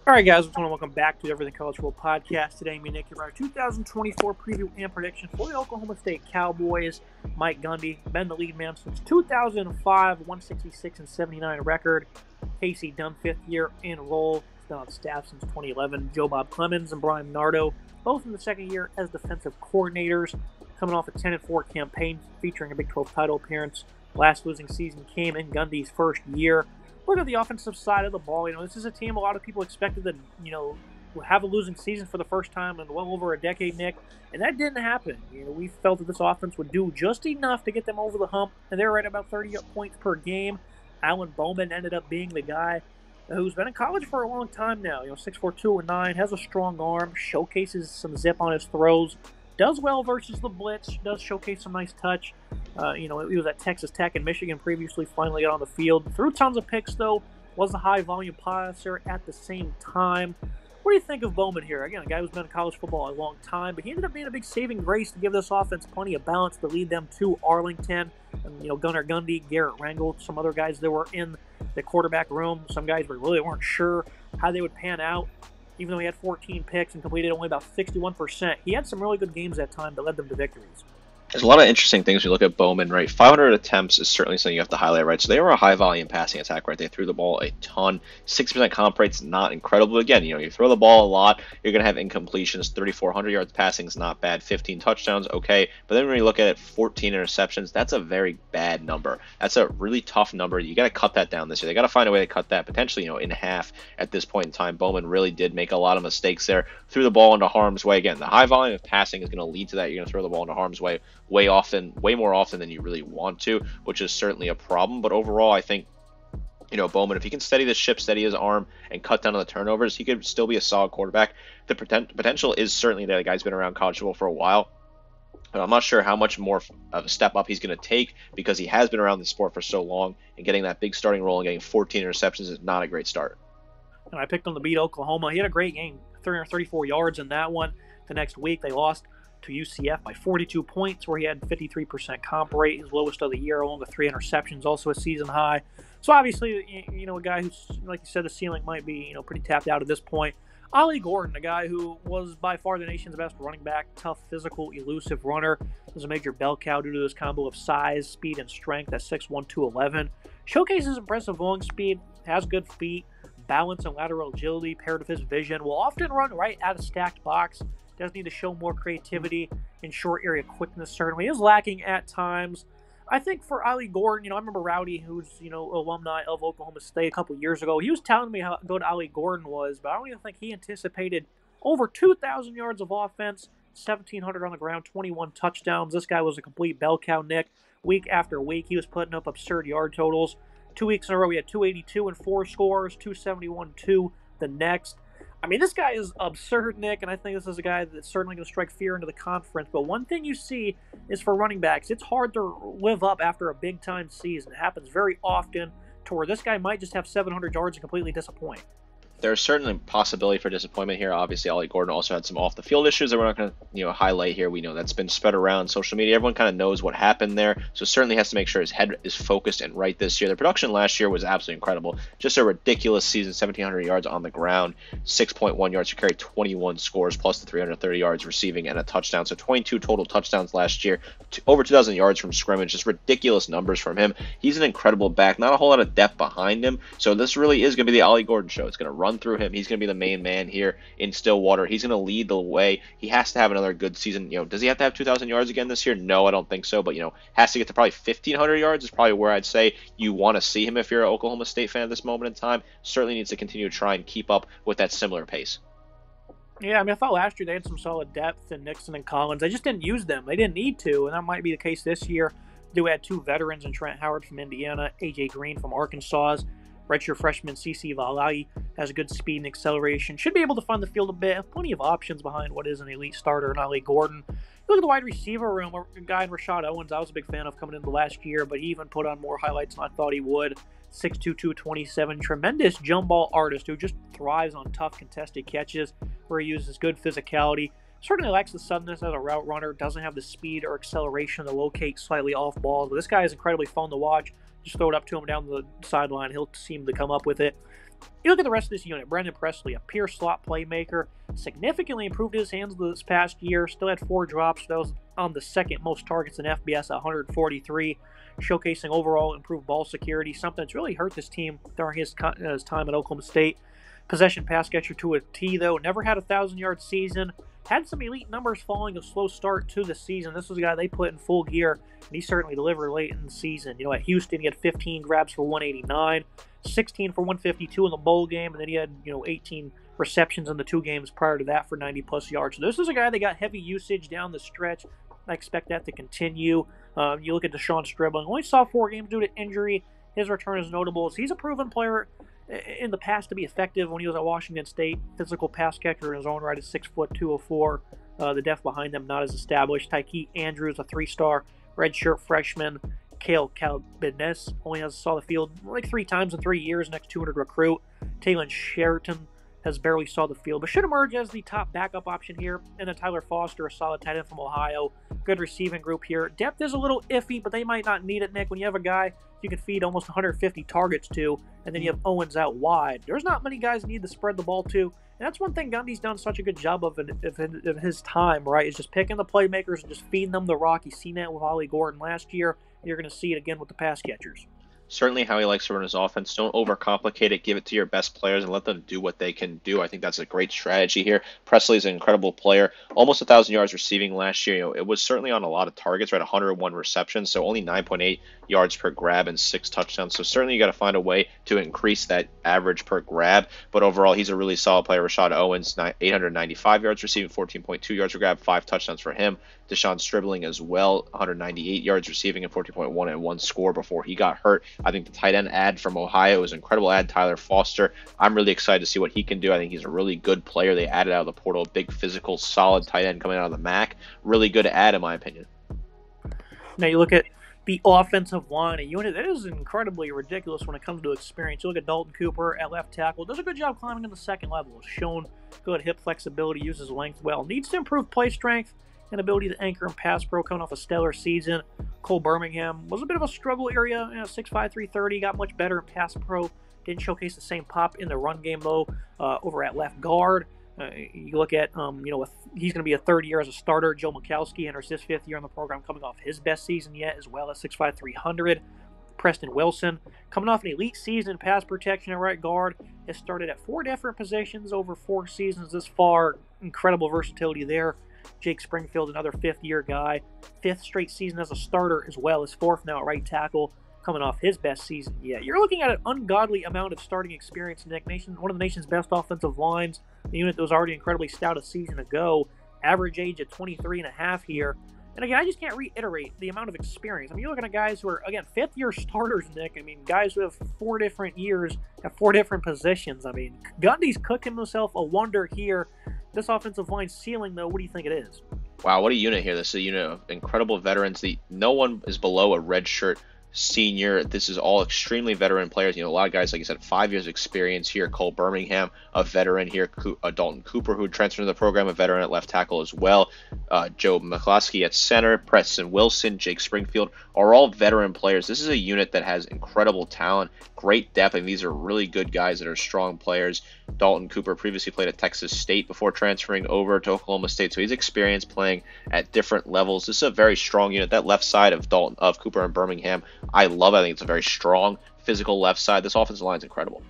All right, guys, welcome back to Everything College Football Podcast. Today, me and Nick, our 2024 preview and prediction for the Oklahoma State Cowboys. Mike Gundy, been the lead man since 2005, 166 and 79 record. Casey Dunn, fifth year in role, has been on staff since 2011. Joe Bob Clemens and Brian Nardo, both in the second year as defensive coordinators, coming off a 10-4 campaign featuring a Big 12 title appearance. Last losing season came in Gundy's first year. Look at the offensive side of the ball. This is a team a lot of people expected to, have a losing season for the first time in well over a decade, Nick, and that didn't happen. We felt that this offense would do just enough to get them over the hump, and they're right at about 30 points per game. Alan Bowman ended up being the guy who's been in college for a long time now. 6'4", 209, has a strong arm, showcases some zip on his throws, does well versus the blitz, does showcase some nice touch. He was at Texas Tech and Michigan previously, finally got on the field. Threw tons of picks, though. Was a high-volume passer at the same time. What do you think of Bowman here? Again, a guy who's been in college football a long time, but he ended up being a big saving grace to give this offense plenty of balance to lead them to Arlington. And, Gunnar Gundy, Garrett Rangel, some other guys that were in the quarterback room. Some guys really weren't sure how they would pan out. Even though he had 14 picks and completed only about 61%, he had some really good games that time that led them to victories. There's a lot of interesting things when you look at Bowman, right? 500 attempts is certainly something you have to highlight, right? So they were a high-volume passing attack, right? They threw the ball a ton. 60% comp rate's not incredible. Again, you throw the ball a lot, you're going to have incompletions. 3,400 yards passing is not bad. 15 touchdowns, okay. But then when you look at it, 14 interceptions, that's a very bad number. That's a really tough number. You got to cut that down this year. They got to find a way to cut that potentially, in half at this point in time. Bowman really did make a lot of mistakes there. Threw the ball into harm's way. Again, the high volume of passing is going to lead to that. You're going to throw the ball into harm's way way more often than you really want to, which is certainly a problem. But overall, I think, Bowman, if he can steady the ship, steady his arm, and cut down on the turnovers, he could still be a solid quarterback. The potential is certainly there. The guy's been around college football for a while, but I'm not sure how much more of a step up he's going to take because he has been around the sport for so long, and getting that big starting role and getting 14 interceptions is not a great start. And I picked him to beat Oklahoma. He had a great game, 334 yards in that one. The next week, they lost to UCF by 42 points, where he had 53% comp rate, his lowest of the year, along with 3 interceptions, also a season high. So obviously, a guy who's, like you said, the ceiling might be, pretty tapped out at this point. Ollie Gordon, a guy who was by far the nation's best running back, tough, physical, elusive runner, was a major bell cow due to this combo of size, speed, and strength at 6'1", 211. Showcases impressive long speed, has good feet, balance and lateral agility paired with his vision, will often run right out of stacked box. Does need to show more creativity and short area quickness, certainly. Is lacking at times. I think for Ollie Gordon, I remember Rowdy, who's, alumni of Oklahoma State a couple years ago. He was telling me how good Ollie Gordon was, but I don't even think he anticipated over 2,000 yards of offense, 1,700 on the ground, 21 touchdowns. This guy was a complete bell cow, Nick. Week after week, he was putting up absurd yard totals. 2 weeks in a row, he had 282 and 4 scores, 271 and 2 the next. This guy is absurd, Nick, and I think this is a guy that's certainly going to strike fear into the conference. But one thing you see is for running backs, it's hard to live up after a big-time season. It happens very often to where this guy might just have 700 yards and completely disappoint. There's certainly a possibility for disappointment here. Obviously, Ollie Gordon also had some off-the-field issues that we're not going to, highlight here. We know that's been spread around social media. Everyone kind of knows what happened there, so certainly has to make sure his head is focused and right this year. The production last year was absolutely incredible. Just a ridiculous season, 1,700 yards on the ground, 6.1 yards to carry, 21 scores, plus the 330 yards receiving and a touchdown. So 22 total touchdowns last year, over 2,000 yards from scrimmage. Just ridiculous numbers from him. He's an incredible back. Not a whole lot of depth behind him, so this really is going to be the Ollie Gordon show. It's going to run through him. He's going to be the main man here in Stillwater. He's going to lead the way. He has to have another good season. Does he have to have 2,000 yards again this year? No, I don't think so. But, has to get to probably 1,500 yards is probably where I'd say you want to see him if you're an Oklahoma State fan at this moment in time. Certainly needs to continue to try and keep up with that similar pace. Yeah, I thought last year they had some solid depth in Nixon and Collins. They just didn't use them. They didn't need to, and that might be the case this year. They had 2 veterans in Trent Howard from Indiana, A.J. Green from Arkansas. Redshirt freshman C.C. Valai has good speed and acceleration. Should be able to find the field a bit. Have plenty of options behind what is an elite starter in Ollie Gordon. Look at the wide receiver room. A guy in Rashad Owens I was a big fan of coming into last year, but he even put on more highlights than I thought he would. 6'2", 227. Tremendous jump ball artist who just thrives on tough contested catches where he uses good physicality. Certainly lacks the suddenness as a route runner. Doesn't have the speed or acceleration to locate slightly off balls. But this guy is incredibly fun to watch. Just throw it up to him down the sideline. He'll seem to come up with it. You look at the rest of this unit. Brendan Presley, a pure slot playmaker, significantly improved his hands this past year. Still had 4 drops. That was on the second most targets in FBS at 143, showcasing overall improved ball security, something that's really hurt this team during his time at Oklahoma State. Possession pass catcher to a T, though. Never had a 1,000-yard season. Had some elite numbers following a slow start to the season. This was a guy they put in full gear, and he certainly delivered late in the season. At Houston, he had 15 grabs for 189, 16 for 152 in the bowl game, and then he had, 18 receptions in the 2 games prior to that for 90-plus yards. So this is a guy that got heavy usage down the stretch. I expect that to continue. You look at Deshaun Stribling. Only saw 4 games due to injury. His return is notable. He's a proven player in the past to be effective when he was at Washington State. Physical pass catcher in his own right is 6 foot 204. The depth behind them not as established. Tyke Andrews, a 3-star redshirt freshman. Kale Calbines only saw the field like 3 times in 3 years. Next 200 recruit. Taylon Sheraton has barely saw the field, but should emerge as the top backup option here. And then Tyler Foster, a solid tight end from Ohio. Good receiving group here. Depth is a little iffy, but they might not need it, Nick. When you have a guy you can feed almost 150 targets to, and then you have Owens out wide, there's not many guys need to spread the ball to. And that's one thing Gundy's done such a good job of in his time, right, is just picking the playmakers and just feeding them the rock. You've seen that with Ollie Gordon last year. You're going to see it again with the pass catchers. Certainly how he likes to run his offense. Don't overcomplicate it. Give it to your best players and let them do what they can do. I think that's a great strategy here. Presley's an incredible player. Almost 1,000 yards receiving last year. It was certainly on a lot of targets, right? 101 receptions, so only 9.8 yards per grab and 6 touchdowns. So certainly you got to find a way to increase that average per grab. But overall, he's a really solid player. Rashad Owens, 895 yards receiving, 14.2 yards per grab, 5 touchdowns for him. Deshaun Stribling as well, 198 yards receiving and 14.1 and 1 score before he got hurt. I think the tight end ad from Ohio is an incredible ad, Tyler Foster. I'm really excited to see what he can do. I think he's a really good player. They added out of the portal, big physical, solid tight end coming out of the MAC. Really good ad in my opinion. Now you look at the offensive line, a unit that is incredibly ridiculous when it comes to experience. You look at Dalton Cooper at left tackle. Does a good job climbing to the second level. Has shown good hip flexibility, uses length well. Needs to improve play strength and ability to anchor and pass pro, coming off a stellar season. Cole Birmingham was a bit of a struggle area, 6'5", 330, got much better in pass pro. Didn't showcase the same pop in the run game, though, over at left guard. You look at, he's going to be a third year as a starter. Joe Mikowski enters his 5th year in the program, coming off his best season yet, as well as 6'5", 300. Preston Wilson, coming off an elite season in pass protection at right guard, has started at 4 different positions over 4 seasons this far. Incredible versatility there. Jake Springfield, another 5th-year guy. 5th straight season as a starter, as well as 4th now at right tackle, coming off his best season yet. You're looking at an ungodly amount of starting experience, Nick. One of the nation's best offensive lines. The unit that was already incredibly stout a season ago. Average age at 23 and a half here. And again, I just can't reiterate the amount of experience. You're looking at guys who are, again, 5th-year starters, Nick. Guys who have 4 different years, have 4 different positions. Gundy's cooking himself a wonder here. This offensive line ceiling, though, what do you think it is? Wow, what a unit here. This is a unit of incredible veterans. No one is below a redshirt senior. This is all extremely veteran players. A lot of guys, like you said, 5 years experience here. Cole Birmingham, a veteran here. Dalton Cooper, who transferred to the program, a veteran at left tackle as well. Joe McCloskey at center. Preston Wilson, Jake Springfield are all veteran players. This is a unit that has incredible talent, great depth, and these are really good guys that are strong players. Dalton Cooper previously played at Texas State before transferring over to Oklahoma State, so he's experienced playing at different levels. This is a very strong unit. That left side of Cooper and Birmingham, I love it. I think it's a very strong, physical left side. This offensive line is incredible.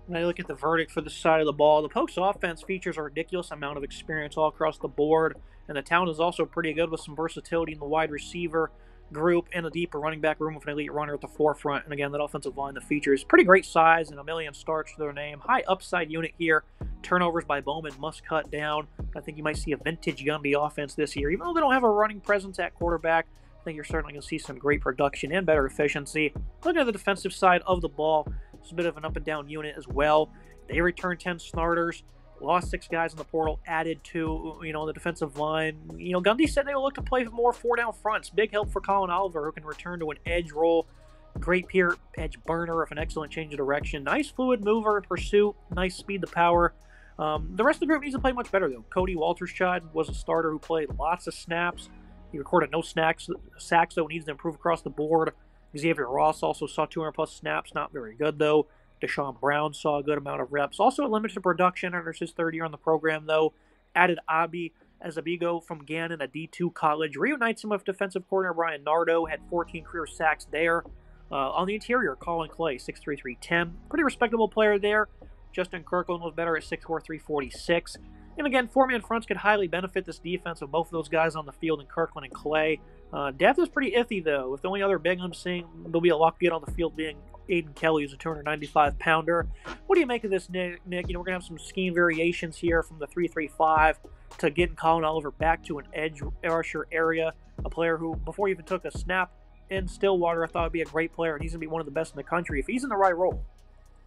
When I look at the verdict for the side of the ball, the Pokes offense features a ridiculous amount of experience all across the board, and the talent is also pretty good with some versatility in the wide receiver group and a deeper running back room with an elite runner at the forefront. And again, that offensive line that features pretty great size and a million starts to their name. High upside unit here. Turnovers by Bowman must cut down. I think you might see a vintage Gundy offense this year. Even though they don't have a running presence at quarterback, I think you're certainly going to see some great production and better efficiency. Looking at the defensive side of the ball, it's a bit of an up-and-down unit as well. They returned 10 starters, lost 6 guys in the portal, added 2, the defensive line. Gundy said they will look to play more 4-down fronts. Big help for Colin Oliver, who can return to an edge role. Great pure edge burner with an excellent change of direction. Nice fluid mover in pursuit. Nice speed to power. The rest of the group needs to play much better, though. Cody Walterscheid was a starter who played lots of snaps. He recorded no sacks, though. Needs to improve across the board. Xavier Ross also saw 200-plus snaps. Not very good, though. Deshaun Brown saw a good amount of reps. Also limited production under his third year on the program, though. Added Abi Azabigo from Gannon, a D2 college. Reunites him with defensive coordinator Brian Nardo. Had 14 career sacks there. On the interior, Colin Clay, 6'3", 310. Pretty respectable player there. Justin Kirkland was better at 6'4", 346. And again, four-man fronts could highly benefit this defense with both of those guys on the field in Kirkland and Clay. Depth is pretty iffy, though. With the only other big I'm seeing, there'll be a lot to get on the field being Aiden Kelly, who's a 295-pounder. What do you make of this, Nick? We're going to have some scheme variations here from the 3-3-5 to getting Colin Oliver back to an edge rusher area, a player who, before he even took a snap in Stillwater, I thought would be a great player, and he's going to be one of the best in the country if he's in the right role.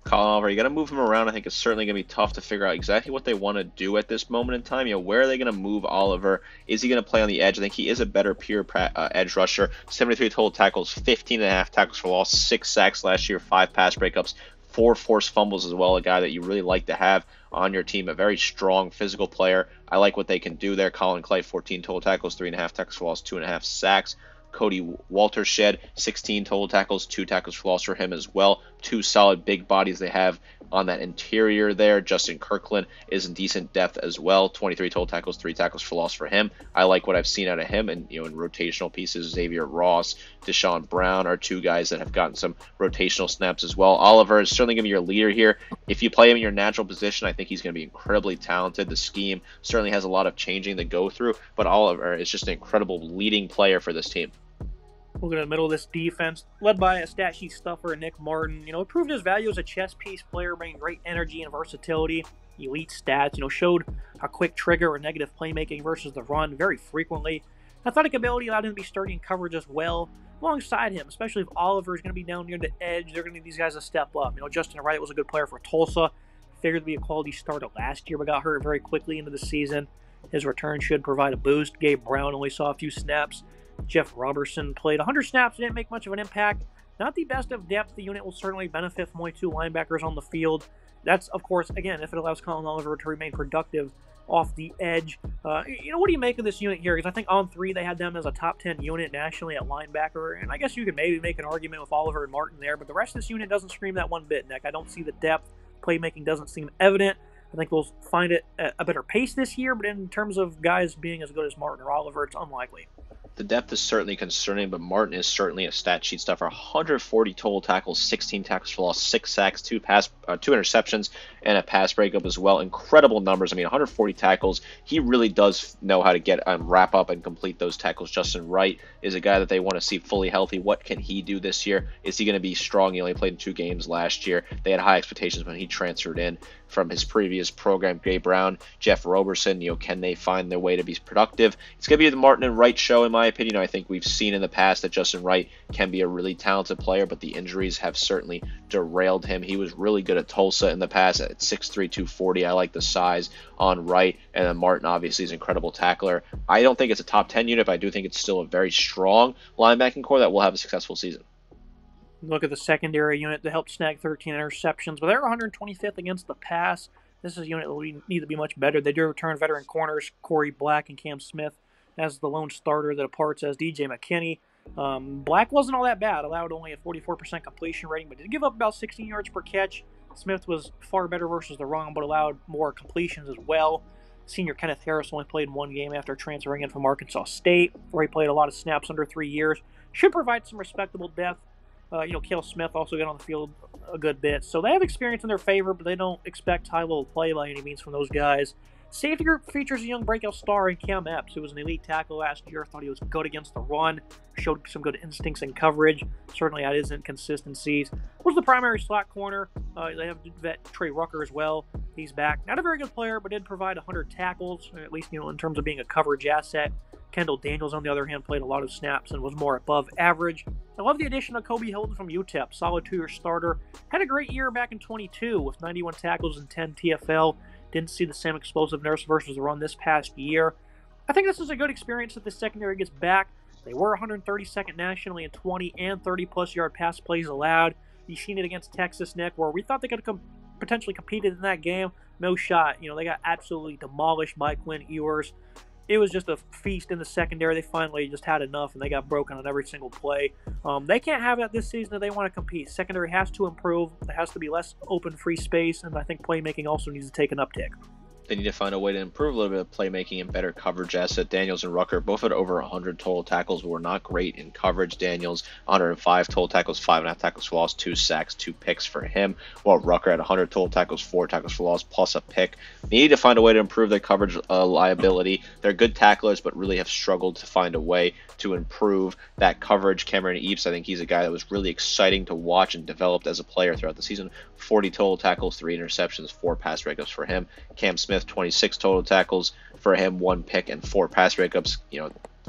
Colin Oliver, you got to move him around. I think it's certainly going to be tough to figure out exactly what they want to do at this moment in time. Where are they going to move Oliver? Is he going to play on the edge? I think he is a better pure edge rusher. 73 total tackles, 15.5 tackles for loss, 6 sacks last year, 5 pass breakups, 4 forced fumbles as well. A guy that you really like to have on your team, a very strong physical player. I like what they can do there. Colin Clay, 14 total tackles, 3.5 tackles for loss, 2.5 sacks. Cody Waltershed, 16 total tackles, 2 tackles for loss for him as well. 2 solid big bodies they have on that interior there. Justin Kirkland is in decent depth as well. 23 total tackles, 3 tackles for loss for him. I like what I've seen out of him. And, in rotational pieces, Xavier Ross, Deshaun Brown are 2 guys that have gotten some rotational snaps as well. Oliver is certainly going to be your leader here. If you play him in your natural position, I think he's going to be incredibly talented. The scheme certainly has a lot of changing to go through, but Oliver is just an incredible leading player for this team. We'll go to the middle of this defense, led by a stat sheet stuffer, Nick Martin. Proved his value as a chess piece player, bringing great energy and versatility. Elite stats, showed a quick trigger or negative playmaking versus the run very frequently. Athletic ability allowed him to be sturdy in coverage as well. Alongside him, especially if Oliver is going to be down near the edge, they're going to need these guys to step up. Justin Wright was a good player for Tulsa. Figured to be a quality starter last year, but got hurt very quickly into the season. His return should provide a boost. Gabe Brown only saw a few snaps. Jeff Robertson played 100 snaps, didn't make much of an impact. Not the best of depth. The unit will certainly benefit from only 2 linebackers on the field. That's, of course, again, if it allows Colin Oliver to remain productive off the edge. What do you make of this unit here? Because I think on 3 they had them as a top 10 unit nationally at linebacker, and I guess you could maybe make an argument with Oliver and Martin there, but the rest of this unit doesn't scream that one bit, Nick. I don't see the depth. Playmaking doesn't seem evident. I think we'll find it at a better pace this year, but in terms of guys being as good as Martin or Oliver, it's unlikely. The depth is certainly concerning, but Martin is certainly a stat sheet stuffer. 140 total tackles, 16 tackles for loss, 6 sacks, 2 interceptions, and a pass breakup as well. Incredible numbers. 140 tackles. He really does know how to get wrap up and complete those tackles. Justin Wright is a guy that they want to see fully healthy. What can he do this year? Is he going to be strong? He only played in 2 games last year. They had high expectations when he transferred in from his previous program. Gabe Brown, Jeff Roberson, can they find their way to be productive? It's going to be the Martin and Wright show, in my opinion. I think we've seen in the past that Justin Wright can be a really talented player, but the injuries have certainly derailed him. He was really good at Tulsa in the past at 6'3", 240. I like the size on Wright, and then Martin obviously is an incredible tackler. I don't think it's a top 10 unit, but I do think it's still a very strong linebacking core that will have a successful season. Look at the secondary unit that helped snag 13 interceptions, but they're 125th against the pass. This is a unit that we need to be much better. They do return veteran corners Corey Black and Cam Smith as the lone starter that departs as DJ McKinney. Black wasn't all that bad, allowed only a 44% completion rating, but did give up about 16 yards per catch. Smith was far better versus the run, but allowed more completions as well. Senior Kenneth Harris only played in 1 game after transferring in from Arkansas State, where he played a lot of snaps under 3 years. Should provide some respectable depth. Cale Smith also got on the field a good bit. So they have experience in their favor, but they don't expect high-level play by any means from those guys. Safety group features a young breakout star in Cam Epps, who was an elite tackle last year. Thought he was good against the run, showed some good instincts in coverage. Certainly had his inconsistencies. Was the primary slot corner. They have vet Trey Rucker as well. He's back. Not a very good player, but did provide 100 tackles, at least in terms of being a coverage asset. Kendall Daniels, on the other hand, played a lot of snaps and was more above average. I love the addition of Kobe Hilton from UTEP, solid 2-year starter. Had a great year back in 22 with 91 tackles and 10 TFL. Didn't see the same explosiveness versus the run this past year. I think this is a good experience if the secondary gets back. They were 132nd nationally in 20 and 30-plus yard pass plays allowed. You've seen it against Texas, Nick, where we thought they could have potentially competed in that game. No shot. They got absolutely demolished by Quinn Ewers. it was just a feast in the secondary. They finally just had enough, and they got broken on every single play. They can't have that this season if they want to compete. Secondary has to improve. There has to be less open free space, and I think playmaking also needs to take an uptick. They need to find a way to improve a little bit of playmaking and better coverage. Asset Daniels and Rucker both had over 100 total tackles, but were not great in coverage. Daniels 105 total tackles, 5.5 tackles for loss, 2 sacks, 2 picks for him, while Rucker had 100 total tackles, 4 tackles for loss, plus a pick. They need to find a way to improve their coverage liability. They're good tacklers, but really have struggled to find a way to improve that coverage. Cameron Eaps, I think he's a guy that was really exciting to watch and developed as a player throughout the season. 40 total tackles, 3 interceptions, 4 pass breakups for him. Cam Smith, 26 total tackles for him, 1 pick and 4 pass breakups.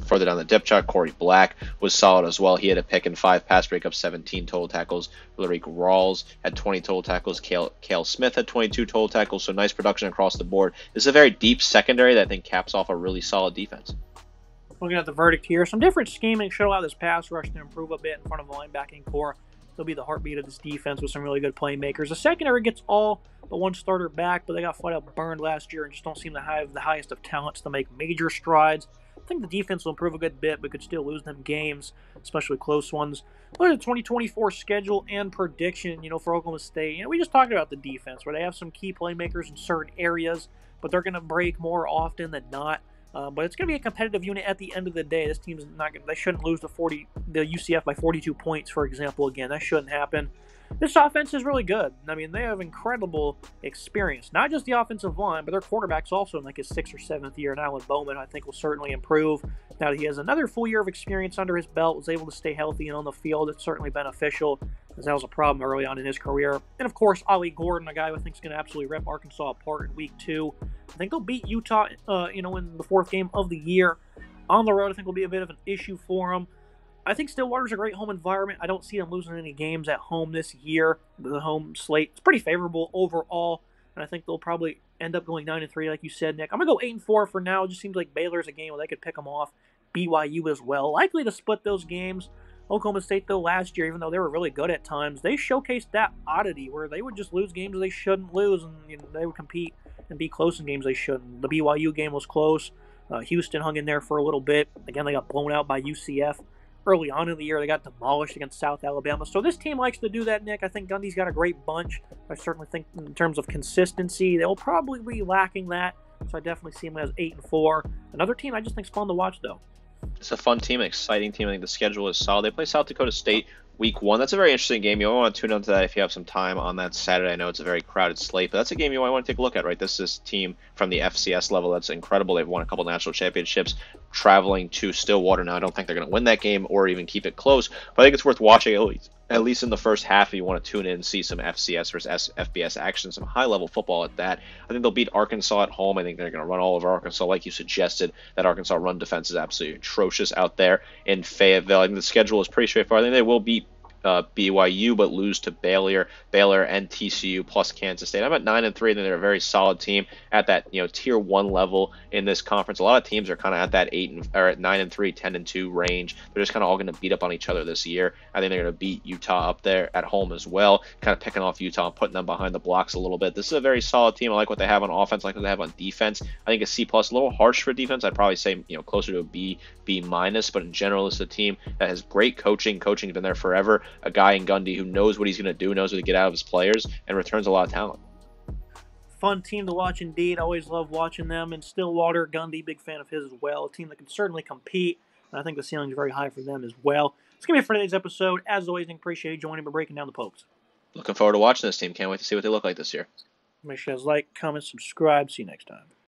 Further down the depth chart, Corey Black was solid as well. He had a pick and 5 pass breakups, 17 total tackles. Ulrich Rawls had 20 total tackles. Cale Smith had 22 total tackles. So nice production across the board. This is a very deep secondary that I think caps off a really solid defense. Looking at the verdict here, some different scheming should allow this pass rush to improve a bit in front of the linebacking core. They'll be the heartbeat of this defense with some really good playmakers. The secondary gets all but one starter back, but they got flat out burned last year and just don't seem to have the highest of talents to make major strides. I think the defense will improve a good bit, but could still lose them games, especially close ones. Look at the 2024 schedule and prediction, for Oklahoma State. We just talked about the defense, where they have some key playmakers in certain areas, but they're going to break more often than not. But it's going to be a competitive unit at the end of the day. This team's not going. They shouldn't lose the UCF by 42 points, for example. Again, that shouldn't happen. This offense is really good. I mean, they have incredible experience. Not just the offensive line, but their quarterback's also in like his 6th or 7th year. And Alan Bowman, I think, will certainly improve. Now that he has another full year of experience under his belt, was able to stay healthy and on the field. It's certainly beneficial, as that was a problem early on in his career. And, of course, Ollie Gordon, a guy who I think is going to absolutely rip Arkansas apart in Week 2. I think they'll beat Utah, in the 4th game of the year. On the road, I think will be a bit of an issue for them. I think Stillwater's a great home environment. I don't see them losing any games at home this year. The home slate is pretty favorable overall, and I think they'll probably end up going 9-3, like you said, Nick. I'm going to go 8-4 for now. It just seems like Baylor's a game where they could pick them off. BYU as well. Likely to split those games. Oklahoma State, though, last year, even though they were really good at times, they showcased that oddity where they would just lose games they shouldn't lose, and they would compete and be close in games they shouldn't. The BYU game was close. Houston hung in there for a little bit. Again, they got blown out by UCF. Early on in the year, they got demolished against South Alabama. So this team likes to do that, Nick. I think Gundy's got a great bunch. I certainly think in terms of consistency, they'll probably be lacking that. So I definitely see them as 8-4. Another team I just think is fun to watch, though. It's a fun team, an exciting team. I think the schedule is solid. They play South Dakota State Week 1. That's a very interesting game. You might want to tune into that if you have some time on that Saturday. I know it's a very crowded slate, but that's a game you might want to take a look at, right? This is a team from the FCS level that's incredible. They've won a couple national championships, traveling to Stillwater. Now, I don't think they're going to win that game or even keep it close, but I think it's worth watching at least in the first half if you want to tune in and see some FCS versus FBS action, some high-level football at that. I think they'll beat Arkansas at home. I think they're going to run all over Arkansas, like you suggested. That Arkansas run defense is absolutely atrocious out there in Fayetteville. I think the schedule is pretty straightforward. I think they will beat BYU, but lose to Baylor and TCU plus Kansas State. I'm at 9-3. I think they're a very solid team at that tier 1 level in this conference. A lot of teams are kind of at that 9-3, 10-2 range. They're just kind of all going to beat up on each other this year. I think they're going to beat Utah up there at home as well, kind of picking off Utah and putting them behind the blocks a little bit. This is a very solid team. I like what they have on offense, I like what they have on defense. I think a C+, a little harsh for defense. I'd probably say closer to a B-, but in general, it's a team that has great coaching. Coaching's been there forever. A guy in Gundy who knows what he's going to do, knows what to get out of his players, and returns a lot of talent. Fun team to watch indeed. Always love watching them. And Stillwater, Gundy, big fan of his as well. A team that can certainly compete, and I think the ceiling is very high for them as well. It's going to be it for today's episode. As always, Nick, appreciate you joining me breaking down the Pokes. Looking forward to watching this team. Can't wait to see what they look like this year. Make sure you guys like, comment, subscribe. See you next time.